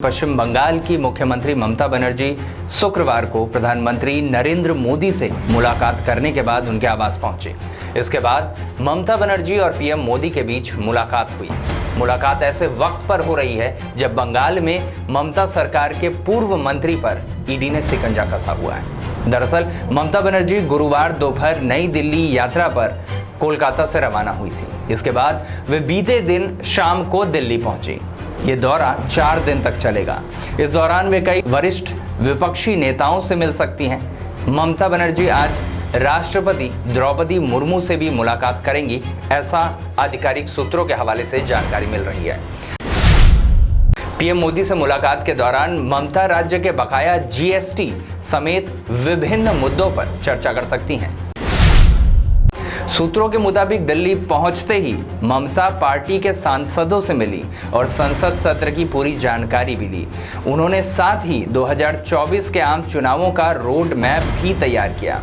पश्चिम बंगाल की मुख्यमंत्री ममता बनर्जी शुक्रवार को प्रधानमंत्री नरेंद्र मोदी से मुलाकात करने के बाद उनके आवास पहुंचे। इसके बाद ममता बनर्जी और पीएम मोदी के बीच मुलाकात हुई। मुलाकात ऐसे वक्त पर हो रही है जब बंगाल में ममता सरकार के पूर्व मंत्री पर ईडी ने शिकंजा कसा हुआ है। दरअसल ममता बनर्जी गुरुवार दोपहर नई दिल्ली यात्रा पर कोलकाता से रवाना हुई थी। इसके बाद वे बीते दिन शाम को दिल्ली पहुंची। ये दौरा 4 दिन तक चलेगा। इस दौरान वे कई वरिष्ठ विपक्षी नेताओं से मिल सकती हैं। ममता बनर्जी आज राष्ट्रपति द्रौपदी मुर्मू से भी मुलाकात करेंगी, ऐसा आधिकारिक सूत्रों के हवाले से जानकारी मिल रही है। पीएम मोदी से मुलाकात के दौरान ममता राज्य के बकाया जीएसटी समेत विभिन्न मुद्दों पर चर्चा कर सकती हैं। सूत्रों के मुताबिक दिल्ली पहुंचते ही ममता पार्टी के सांसदों से मिली और संसद सत्र की पूरी जानकारी भी ली। उन्होंने साथ ही 2024 के आम चुनावों का रोड मैप भी तैयार किया।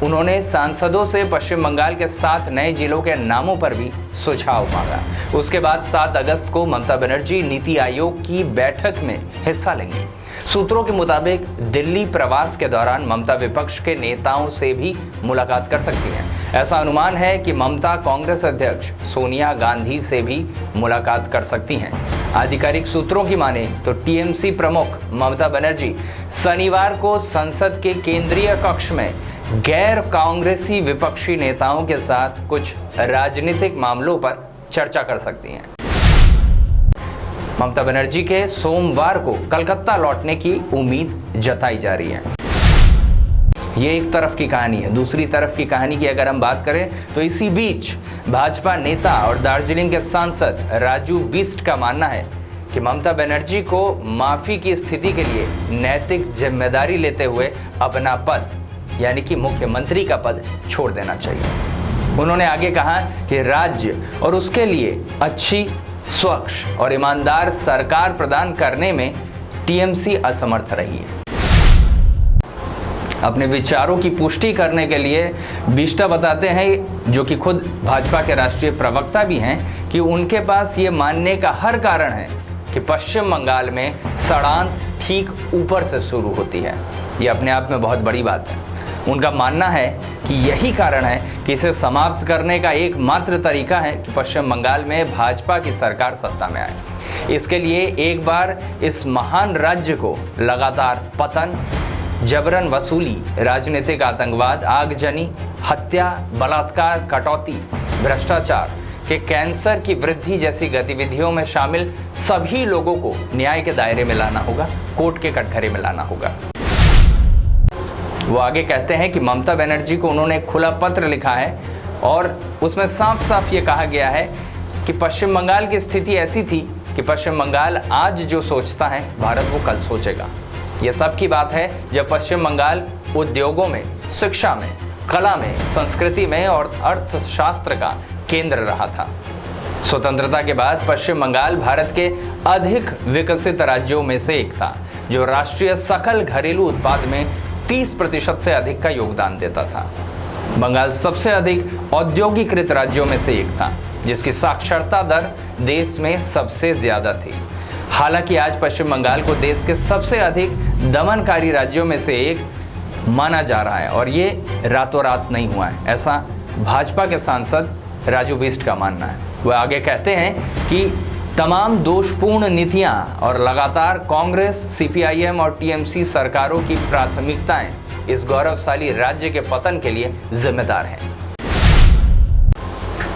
उन्होंने सांसदों से पश्चिम बंगाल के 7 नए जिलों के नामों पर भी सुझाव मांगा। उसके बाद 7 अगस्त को ममता बनर्जी नीति आयोग की बैठक में हिस्सा लेंगी। सूत्रों के मुताबिक दिल्ली प्रवास के दौरान ममता विपक्ष के नेताओं से भी मुलाकात कर सकती हैं। ऐसा अनुमान है कि ममता कांग्रेस अध्यक्ष सोनिया गांधी से भी मुलाकात कर सकती हैं। आधिकारिक सूत्रों की माने तो टीएमसी प्रमुख ममता बनर्जी शनिवार को संसद के केंद्रीय कक्ष में गैर कांग्रेसी विपक्षी नेताओं के साथ कुछ राजनीतिक मामलों पर चर्चा कर सकती हैं। ममता बनर्जी के सोमवार को कलकत्ता लौटने की उम्मीद जताई जा रही है। ये एक तरफ की कहानी है। दूसरी तरफ की कहानी की अगर हम बात करें तो इसी बीच भाजपा नेता और दार्जिलिंग के सांसद राजू बिस्ट का मानना है कि ममता बनर्जी को माफी की स्थिति के लिए नैतिक जिम्मेदारी लेते हुए अपना पद यानी कि मुख्यमंत्री का पद छोड़ देना चाहिए। उन्होंने आगे कहा कि राज्य और उसके लिए अच्छी, स्वच्छ और ईमानदार सरकार प्रदान करने में टीएमसी असमर्थ रही है। अपने विचारों की पुष्टि करने के लिए बिष्ट बताते हैं, जो कि खुद भाजपा के राष्ट्रीय प्रवक्ता भी हैं, कि उनके पास ये मानने का हर कारण है कि पश्चिम बंगाल में सड़ांध ठीक ऊपर से शुरू होती है। ये अपने आप में बहुत बड़ी बात है। उनका मानना है कि यही कारण है कि इसे समाप्त करने का एकमात्र तरीका है कि पश्चिम बंगाल में भाजपा की सरकार सत्ता में आए। इसके लिए एक बार इस महान राज्य को लगातार पतन, जबरन वसूली, राजनीतिक आतंकवाद, आगजनी, हत्या, बलात्कार, कटौती, भ्रष्टाचार के कैंसर की वृद्धि जैसी गतिविधियों में शामिल सभी लोगों को न्याय के दायरे में लाना होगा, कोर्ट के कटघरे में लाना होगा। वो आगे कहते हैं कि ममता बनर्जी को उन्होंने खुला पत्र लिखा है और उसमें साफ साफ ये कहा गया है कि पश्चिम बंगाल की स्थिति ऐसी थी कि पश्चिम बंगाल आज जो सोचता है भारत वो कल सोचेगा। ये तब की बात है जब पश्चिम बंगाल उद्योगों में, शिक्षा में, कला में, संस्कृति में और अर्थशास्त्र का केंद्र रहा था। स्वतंत्रता के बाद पश्चिम बंगाल भारत के अधिक विकसित राज्यों में से एक था, जो राष्ट्रीय सकल घरेलू उत्पाद में 30% से अधिक का योगदान देता था। बंगाल सबसे अधिक औद्योगिकृत राज्यों में से एक था, जिसकी साक्षरता दर देश में सबसे ज्यादा थी। हालांकि आज पश्चिम बंगाल को देश के सबसे अधिक दमनकारी राज्यों में से एक माना जा रहा है और ये रातों रात नहीं हुआ है, ऐसा भाजपा के सांसद राजू बिस्ट का मानना है। वह आगे कहते हैं कि तमाम दोषपूर्ण नीतियां और लगातार कांग्रेस, सीपीआईएम और टीएमसी सरकारों की प्राथमिकताएं इस गौरवशाली राज्य के पतन के लिए जिम्मेदार हैं।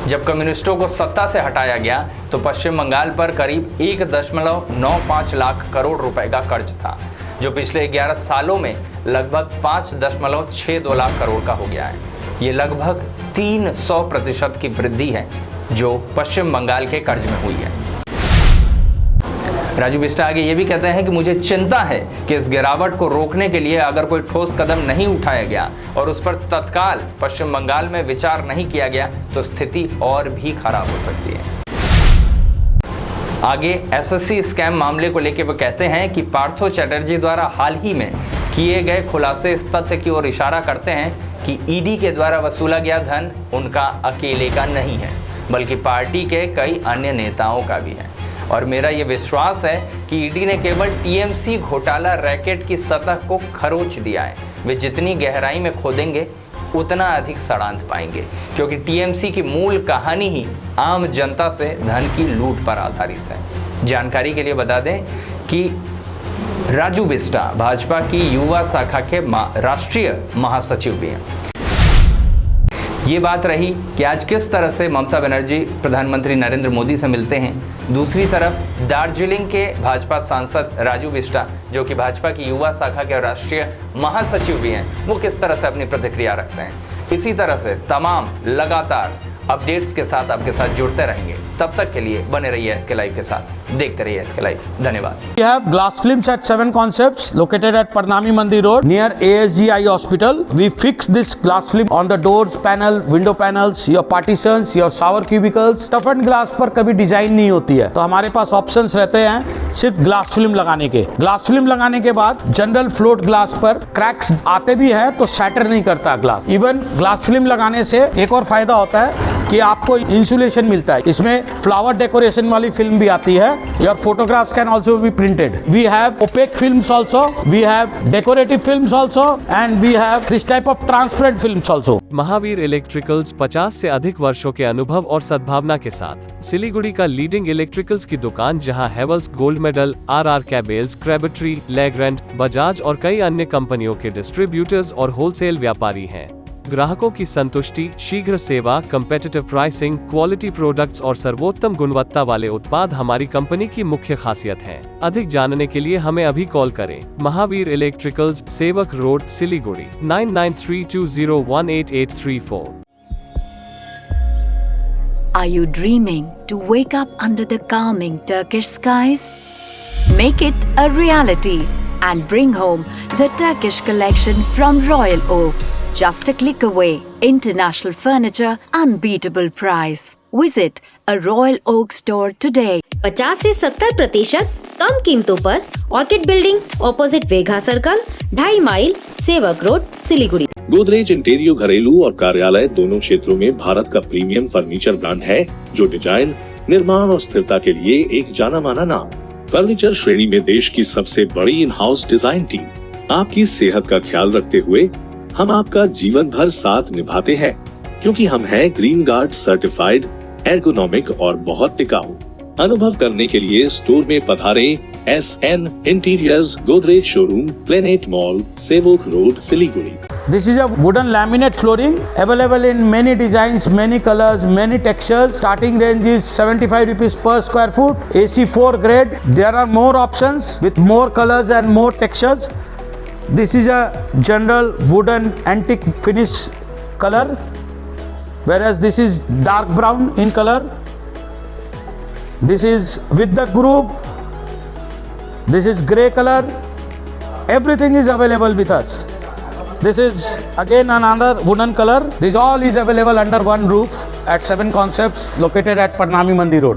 जब कम्युनिस्टों को सत्ता से हटाया गया तो पश्चिम बंगाल पर करीब 1.95 लाख करोड़ रुपए का कर्ज था, जो पिछले 11 सालों में लगभग 5.62 लाख करोड़ का हो गया है। ये लगभग 300% की वृद्धि है जो पश्चिम बंगाल के कर्ज में हुई है। राजू बिष्ट आगे ये भी कहते हैं कि मुझे चिंता है कि इस गिरावट को रोकने के लिए अगर कोई ठोस कदम नहीं उठाया गया और उस पर तत्काल पश्चिम बंगाल में विचार नहीं किया गया तो स्थिति और भी खराब हो सकती है। आगे एसएससी स्कैम मामले को लेकर वो कहते हैं कि पार्थो चैटर्जी द्वारा हाल ही में किए गए खुलासे इस तथ्य की ओर इशारा करते हैं कि ईडी के द्वारा वसूला गया धन उनका अकेले का नहीं है, बल्कि पार्टी के कई अन्य नेताओं का भी है। और मेरा ये विश्वास है कि ईडी ने केवल टीएमसी घोटाला रैकेट की सतह को खरोच दिया है। वे जितनी गहराई में खोदेंगे उतना अधिक षड्यंत्र पाएंगे, क्योंकि टीएमसी की मूल कहानी ही आम जनता से धन की लूट पर आधारित है। जानकारी के लिए बता दें कि राजू बिष्टा भाजपा की युवा शाखा के राष्ट्रीय महासचिव भी हैं। ये बात रही कि आज किस तरह से ममता बनर्जी प्रधानमंत्री नरेंद्र मोदी से मिलते हैं। दूसरी तरफ दार्जिलिंग के भाजपा सांसद राजू बिष्टा, जो कि भाजपा की युवा शाखा के राष्ट्रीय महासचिव भी हैं, वो किस तरह से अपनी प्रतिक्रिया रखते हैं। इसी तरह से तमाम लगातार अपडेट्स के साथ आपके साथ जुड़ते रहेंगे। तब तक के लिए बने रहिए SK लाइव के साथ, देखते रहिए SK लाइव। धन्यवाद। We have glass films at 7 concepts located at Parnami Mandi Road near ASG Eye Hospital. We fix this glass film on the doors, panel, window panels, your partitions, your shower cubicles. Toughened glass पर कभी design नहीं होती है, तो हमारे पास options रहते हैं सिर्फ ग्लास फिल्म लगाने के। ग्लास फिल्म लगाने के बाद जनरल फ्लोट ग्लास पर क्रैक्स आते भी हैं तो शैटर नहीं करता ग्लास। इवन ग्लास फिल्म लगाने से एक और फायदा होता है कि आपको इंसुलेशन मिलता है। इसमें फ्लावर डेकोरेशन वाली फिल्म भी आती है। Your photographs can also be printed. We have opaque films also, we have decorative films also, and we have this type of transparent films also. Mahavir electricals 50 से अधिक वर्षों के अनुभव और सद्भावना के साथ सिलीगुड़ी का लीडिंग इलेक्ट्रिकल्स की दुकान, जहां Havells Gold Medal, RR cables, Crabtree, Legrand, Bajaj और कई अन्य कंपनियों के डिस्ट्रीब्यूटर्स और होलसेल व्यापारी हैं। ग्राहकों की संतुष्टि, शीघ्र सेवा, कम्पेटिटिव प्राइसिंग, क्वालिटी प्रोडक्ट्स और सर्वोत्तम गुणवत्ता वाले उत्पाद हमारी कंपनी की मुख्य खासियत हैं। अधिक जानने के लिए हमें अभी कॉल करें। महावीर इलेक्ट्रिकल्स, सेवक road, Siliguri 9932018834। Are you dreaming to wake up under the calming Turkish skies? Make it a reality and bring home the Turkish collection from Royal Oak. Just a click away. International furniture, unbeatable price. Visit a Royal Oak store today. 50 से 70% कम कीमतों पर Orchid building opposite Vega circle, 2.5 mile, Sevak road, Siliguri. Godrej Interio घरेलू और कार्यालय दोनों क्षेत्रों में भारत का प्रीमियम फर्नीचर ब्रांड है, जो डिजाइन, निर्माण और स्थिरता के लिए एक जाना माना नाम। फर्नीचर श्रेणी में देश की सबसे बड़ी इन हाउस डिजाइन टीम। आपकी सेहत का ख्याल रखते हुए हम आपका जीवन भर साथ निभाते हैं, क्योंकि हम हैं ग्रीन गार्ड सर्टिफाइड, एर्गोनॉमिक और बहुत टिकाऊ। अनुभव करने के लिए स्टोर में पधारें। SN interiors, Godrej showroom, Planet mall, Sevak road, Siliguri. This is a wooden laminate flooring available in many designs, many colors, many textures. Starting range is 75 rupees per square foot. AC4 grade. There are more options with more colors and more textures. This is a general wooden antique finish color, whereas this is dark brown in color. This is with the groove. This is grey color. Everything is available with us. This is again another wooden color. This all is available under one roof at 7 Concepts located at Parnami Mandi Road.